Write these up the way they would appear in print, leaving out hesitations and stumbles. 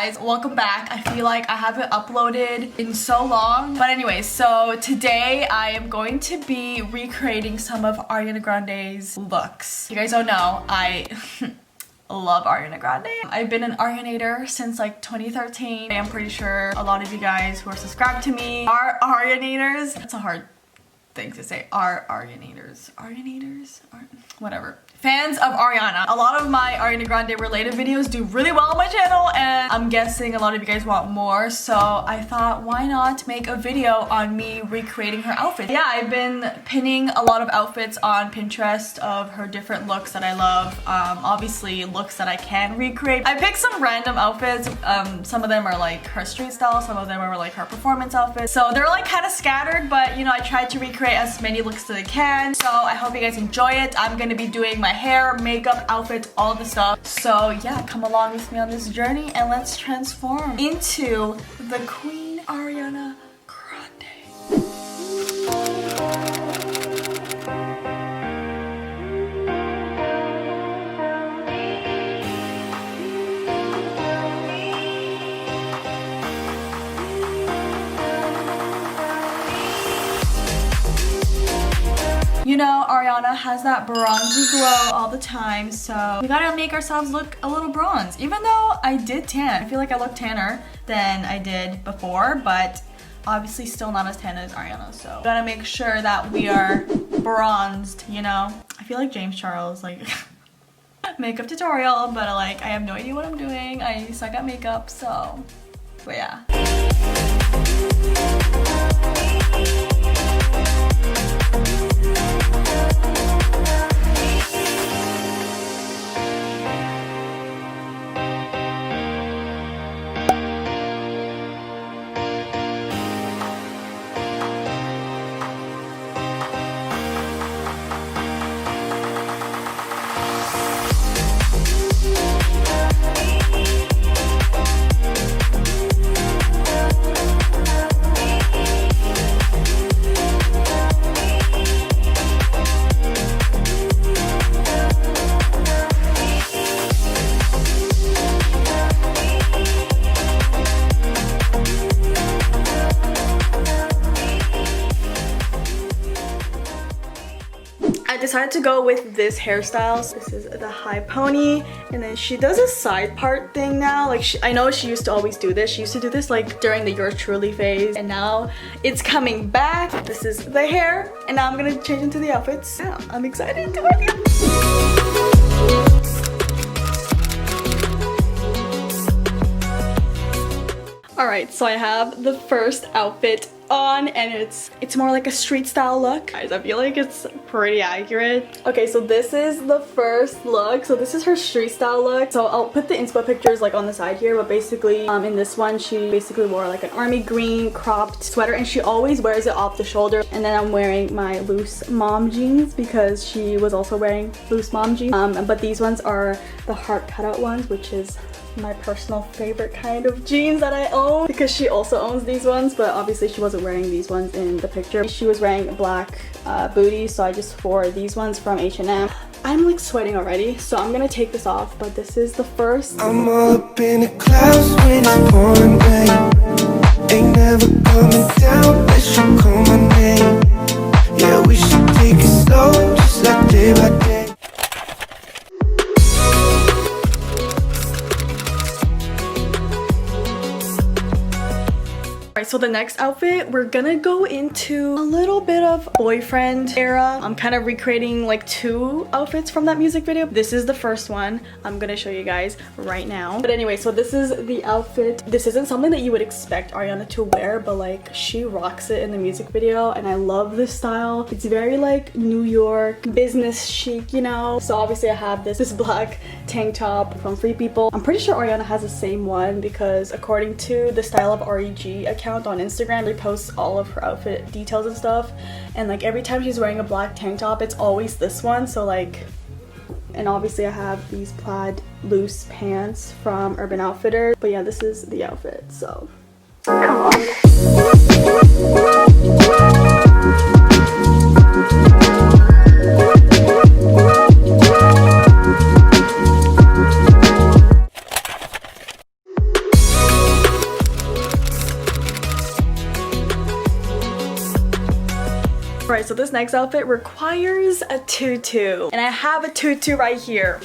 guys, welcome back. I feel like I haven't uploaded in so long. But anyways, so today I am going to be recreating some of Ariana Grande's looks. You guys don't know, I love Ariana Grande. I've been an Arianator since like 2013. I'm pretty sure a lot of you guys who are subscribed to me are Arianators. It's a hard thing to say. Are Arianators. Arianators? Whatever. Fans of Ariana. A lot of my Ariana Grande related videos do really well on my channel, and I'm guessing a lot of you guys want more, so I thought why not make a video on me recreating her outfit. Yeah, I've been pinning a lot of outfits on Pinterest of her different looks that I love. Obviously looks that I can recreate. I picked some random outfits. Some of them are like her street style, some of them are like her performance outfits. So they're like kind of scattered, but you know, I tried to recreate as many looks as I can. So I hope you guys enjoy it. I'm gonna be doing my hair, makeup, outfits, all the stuff. So yeah, come along with me on this journey and let's transform into the Queen Ariana Grande. You know, Ariana has that bronzy glow all the time, so we gotta make ourselves look a little bronze. Even though I did tan. I feel like I look tanner than I did before, but obviously still not as tan as Ariana, so we gotta make sure that we are bronzed, you know? I feel like James Charles, like, makeup tutorial, but like, I have no idea what I'm doing. I suck at makeup, so, but yeah. I decided to go with this hairstyle. So this is the high pony, and then she does a side part thing now. Like, I know she used to always do this. She used to do this like during the Yours Truly phase, and now it's coming back. This is the hair, and now I'm gonna change into the outfits. Yeah, I'm excited to wear the outfits. Alright, so I have the first outfit on, and it's more like a street style look. Guys, I feel like it's pretty accurate. Okay, so this is the first look. So this is her street style look. So I'll put the inspo pictures like on the side here, but basically in this one she basically wore like an army green cropped sweater, and she always wears it off the shoulder. And then I'm wearing my loose mom jeans because she was also wearing loose mom jeans, but these ones are the heart cutout ones, which is my personal favorite kind of jeans that I own, because she also owns these ones, but obviously she wasn't wearing these ones in the picture. She was wearing black booties, so I just wore these ones from H&M. I'm like sweating already, so I'm gonna take this off, but this is the first. I'm all up in the clouds when it's pouring rain. Ain't never coming down unless you call my name. Yeah, we should take it slow, just like day by day. Alright, so the next outfit, we're gonna go into a little bit of boyfriend era. I'm kind of recreating like two outfits from that music video. This is the first one. I'm gonna show you guys right now. But anyway, so this is the outfit. This isn't something that you would expect Ariana to wear, but like she rocks it in the music video, and I love this style. It's very like New York business chic, you know? So obviously I have this black tank top from Free People. I'm pretty sure Ariana has the same one because according to the Style of REG account on Instagram, they post all of her outfit details and stuff, and like every time she's wearing a black tank top, it's always this one. So like, and obviously I have these plaid loose pants from Urban Outfitters, but yeah, this is the outfit, so come on. Alright, so this next outfit requires a tutu. And I have a tutu right here.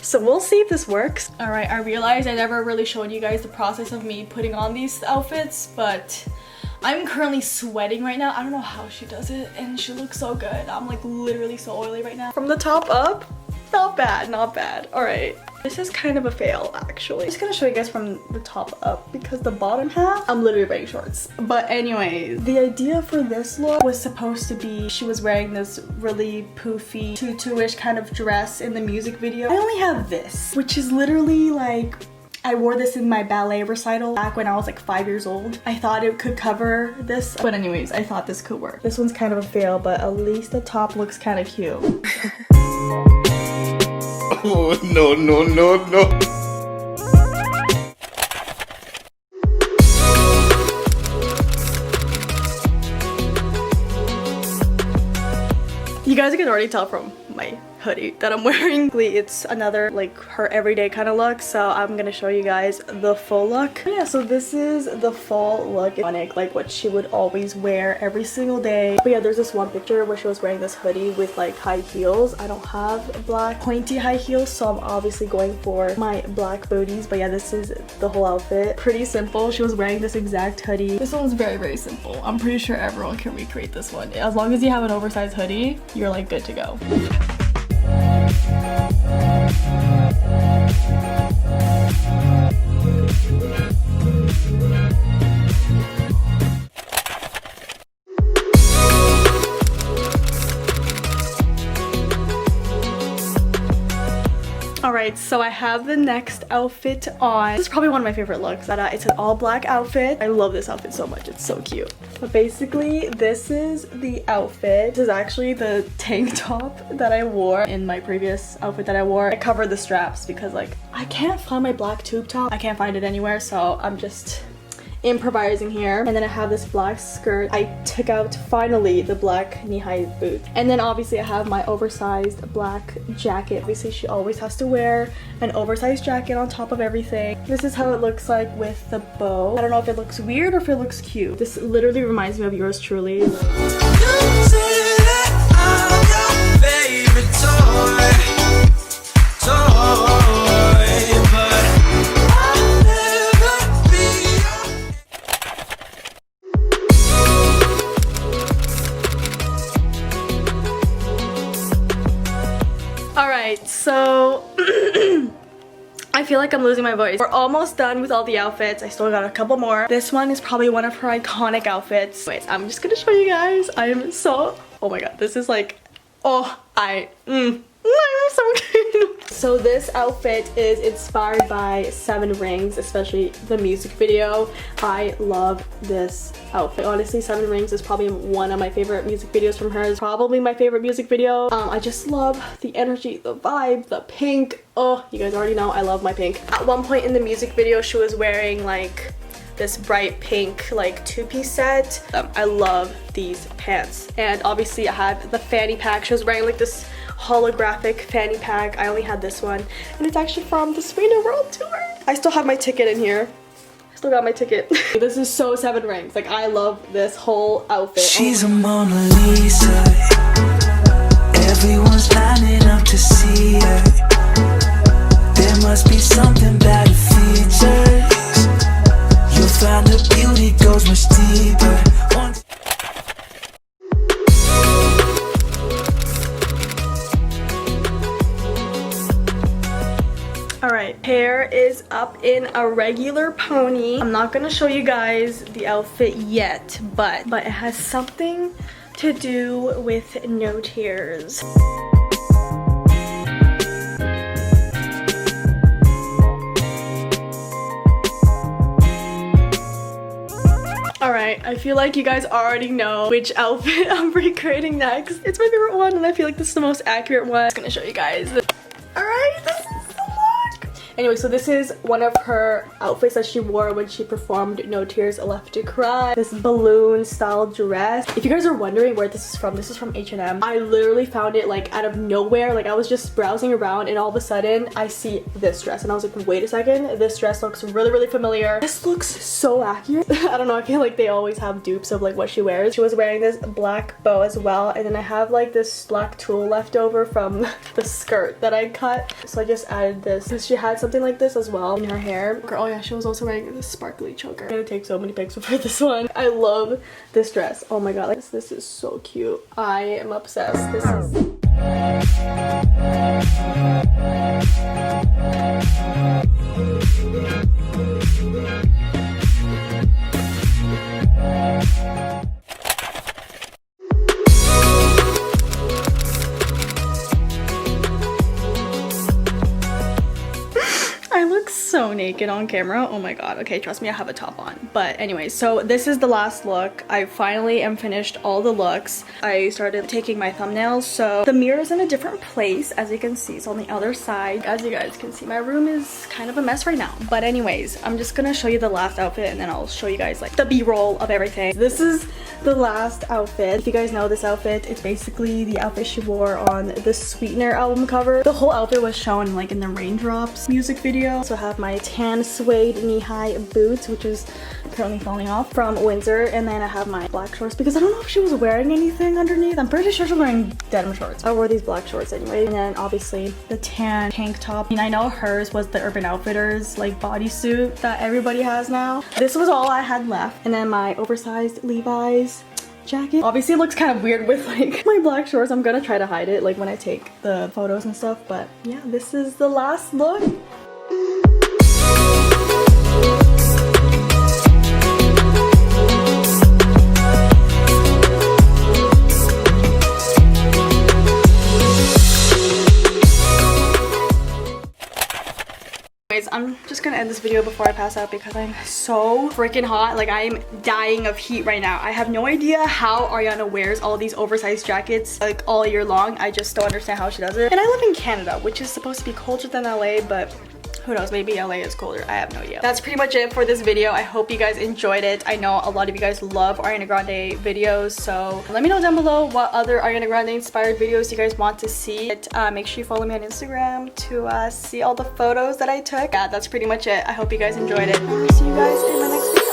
So we'll see if this works. Alright, I realized I never really showed you guys the process of me putting on these outfits, but I'm currently sweating right now. I don't know how she does it, and she looks so good. I'm like literally so oily right now. From the top up, not bad, not bad. Alright. This is kind of a fail, actually. I'm just gonna show you guys from the top up because the bottom half, I'm literally wearing shorts. But anyways, the idea for this look was supposed to be she was wearing this really poofy tutu-ish kind of dress in the music video. I only have this, which is literally like, I wore this in my ballet recital back when I was like 5 years old. I thought it could cover this, but anyways, I thought this could work. This one's kind of a fail, but at least the top looks kind of cute. Oh, no, no, no, no. You guys can already tell from my hoodie that I'm wearing. It's another like her everyday kind of look, so I'm gonna show you guys the full look. Yeah, so this is the full look, iconic, like what she would always wear every single day. But yeah, there's this one picture where she was wearing this hoodie with like high heels. I don't have black pointy high heels, so I'm obviously going for my black booties. But yeah, this is the whole outfit. Pretty simple. She was wearing this exact hoodie. This one's very, very simple. I'm pretty sure everyone can recreate this one. As long as you have an oversized hoodie, you're like good to go. Alright, so I have the next outfit on. This is probably one of my favorite looks. It's an all black outfit. I love this outfit so much. It's so cute. But basically, this is the outfit. This is actually the tank top that I wore in my previous outfit that I wore. I covered the straps because like, I can't find my black tube top. I can't find it anywhere, so I'm just improvising here. And then I have this black skirt. I took out finally the black knee-high boot, and then obviously I have my oversized black jacket. Obviously she always has to wear an oversized jacket on top of everything. This is how it looks like with the bow. I don't know if it looks weird or if it looks cute. This literally reminds me of yours truly. Alright, so I feel like I'm losing my voice. We're almost done with all the outfits. I still got a couple more. This one is probably one of her iconic outfits. Wait, I'm just gonna show you guys. I am so, oh my god, this is like, oh, I'm so cute. So this outfit is inspired by Seven Rings, especially the music video. I love this outfit. Honestly, Seven Rings is probably one of my favorite music videos from hers. Probably my favorite music video. I just love the energy, the vibe, the pink. Oh, you guys already know I love my pink. At one point in the music video, she was wearing like this bright pink like two-piece set. I love these pants. And obviously I had the fanny pack. She was wearing like this holographic fanny pack. I only had this one, and it's actually from the Serena World Tour. I still have my ticket in here. I still got my ticket. This is so Seven Rings. Like, I love this whole outfit. She's a Mona Lisa. Everyone's lining up to see her. There must be something about her features. You'll find her beauty goes much deeper. Alright, hair is up in a regular pony. I'm not gonna show you guys the outfit yet, but it has something to do with no tears. Alright, I feel like you guys already know which outfit I'm recreating next. It's my favorite one, and I feel like this is the most accurate one. I'm just gonna show you guys. Alright, this is the look. Anyway, so this is one of her outfits that she wore when she performed No Tears Left to Cry. This balloon style dress. If you guys are wondering where this is from H&M. I literally found it like out of nowhere. Like I was just browsing around and all of a sudden I see this dress and I was like, wait a second, this dress looks really familiar. This looks so accurate. I don't know, I feel like they always have dupes of like what she wears. She was wearing this black bow as well, and then I have like this black tulle left over from the skirt that I cut, so I just added this. She had something like this as well in her hair. Oh yeah, she was also wearing this sparkly choker. I'm gonna take so many pics for this one. I love this dress. Oh my god, like this is so cute. I am obsessed. This is so naked on camera. Oh my god. Okay, trust me, I have a top on. But anyway, so this is the last look. I finally am finished all the looks. I started taking my thumbnails, so the mirror is in a different place. As you can see, it's on the other side. As you guys can see, my room is kind of a mess right now. But anyways, I'm just gonna show you the last outfit and then I'll show you guys like the b-roll of everything. This is the last outfit. If you guys know this outfit, it's basically the outfit she wore on the Sweetener album cover. The whole outfit was shown like in the Raindrops music video. So I have my tan suede knee-high boots, which is currently falling off, from Windsor, and then I have my black shorts because I don't know if she was wearing anything underneath. I'm pretty sure she was wearing denim shorts. I wore these black shorts anyway, and then obviously the tan tank top. I mean, I know hers was the Urban Outfitters like bodysuit that everybody has now. This was all I had left, and then my oversized Levi's jacket. Obviously it looks kind of weird with like my black shorts. I'm gonna try to hide it like when I take the photos and stuff, but yeah, this is the last look. I'm just gonna end this video before I pass out because I'm so freaking hot. Like I'm dying of heat right now. I have no idea how Ariana wears all these oversized jackets like all year long. I just don't understand how she does it. And I live in Canada, which is supposed to be colder than LA, but who knows, maybe LA is colder. I have no idea. That's pretty much it for this video. I hope you guys enjoyed it. I know a lot of you guys love Ariana Grande videos, so let me know down below what other Ariana Grande inspired videos you guys want to see. Make sure you follow me on Instagram to see all the photos that I took. Yeah, that's pretty much it. I hope you guys enjoyed it. I'll see you guys in my next video.